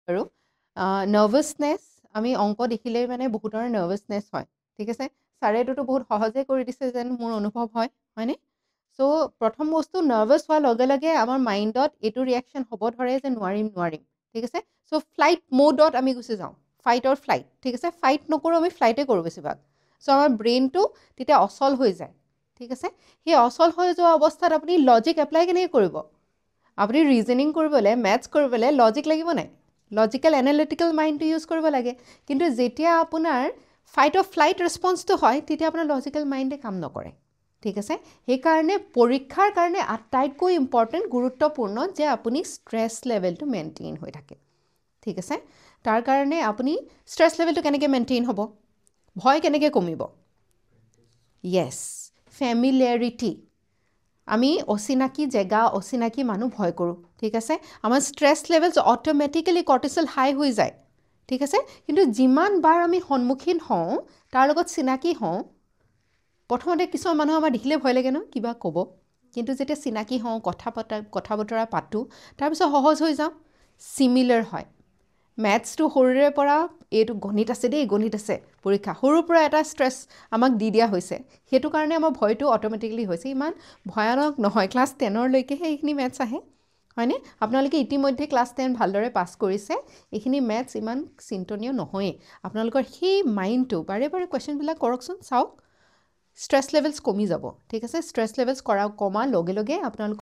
আৰু নাৰ্ভাছনেছ আমি অংক দেখিলেই মানে বহুতৰ নাৰ্ভাছনেছ হয় ঠিক আছে ছাৰে এইটোতো বহুত সহজে কৰি দিছে যেন মোৰ অনুভৱ হয় হয়নে চ' প্ৰথম বস্তু নাৰ্ভাছ হোৱাৰ লগে লগে আমাৰ মাইণ্ডত এইটো ৰিয়েকশ্যন হ'ব ধৰে যে নোৱাৰিম ঠিক আছে চ' ফ্লাইট মোডত আমি গুচি যাওঁ ফাইট অৰ ফ্লাইট ঠিক আছে ফাইট নকৰোঁ আমি ফ্লাইটে কৰোঁ বেছিভাগ চ' আমাৰ ব্ৰেইনটো তেতিয়া অচল হৈ যায় ঠিক আছে সেই অচল হৈ যোৱা অৱস্থাত আপুনি লজিক এপ্লাই কেনেকৈ কৰিব আপুনি ৰিজনিং কৰিবলৈ মেথছ কৰিবলৈ লজিক লাগিব নাই লজিকেল এনালিটিকেল মাইণ্ডটো ইউজ কৰিব লাগে কিন্তু যেতিয়া আপোনাৰ ফাইট অফ ফ্লাইট ৰেছপন্সটো হয় তেতিয়া আপোনাৰ লজিকেল মাইণ্ডে কাম নকৰে ঠিক আছে সেইকাৰণে পৰীক্ষাৰ কাৰণে আটাইতকৈ ইম্পৰ্টেণ্ট গুৰুত্বপূৰ্ণ যে আপুনি ষ্ট্ৰেছ লেভেলটো মেইনটেইন হৈ থাকে ঠিক আছে তাৰ কাৰণে আপুনি ষ্ট্ৰেছ লেভেলটো কেনেকৈ মেইনটেইন হ'ব ভয় কেনেকৈ কমিব য়েছ ফেমিলিয়াৰিটি আমি অচিনাকি জেগা অচিনাকি মানুহ ভয় কৰোঁ ঠিক আছে আমাৰ ষ্ট্ৰেছ লেভেলছ অট'মেটিকেলি কৰ্টিচল হাই হৈ যায় ঠিক আছে কিন্তু যিমান বাৰ আমি সন্মুখীন হওঁ তাৰ লগত চিনাকি হওঁ প্ৰথমতে কিছুমান মানুহ আমাৰ দেখিলে ভয় লাগে ন কিবা ক'ব কিন্তু যেতিয়া চিনাকি হওঁ কথা বতৰা পাতোঁ তাৰপিছত সহজ হৈ যাওঁ চিমিলাৰ হয় মেথছটো সৰুৰে পৰা এইটো গণিত আছে দেই গণিত আছে পৰীক্ষা সৰুৰ পৰা এটা ষ্ট্ৰেছ আমাক দি দিয়া হৈছে সেইটো কাৰণে আমাৰ ভয়টো অট'মেটিকেলি হৈছে ইমান ভয়ানক নহয় ক্লাছ 10লৈকেহে এইখিনি মেথছ আহে হয়নে আপোনালোকে ইতিমধ্যে ক্লাছ 10 ভালদৰে পাছ কৰিছে এইখিনি মেথছ ইমান চিন্তনীয় নহয়েই আপোনালোকৰ সেই মাইণ্ডটো বাৰে বাৰে কুৱেশ্যনবিলাক কৰকচোন চাওক ষ্ট্ৰেছ লেভেলছ কমি যাব ঠিক আছে ষ্ট্ৰেছ লেভেলছ কমাৰ লগে লগে আপোনালোকৰ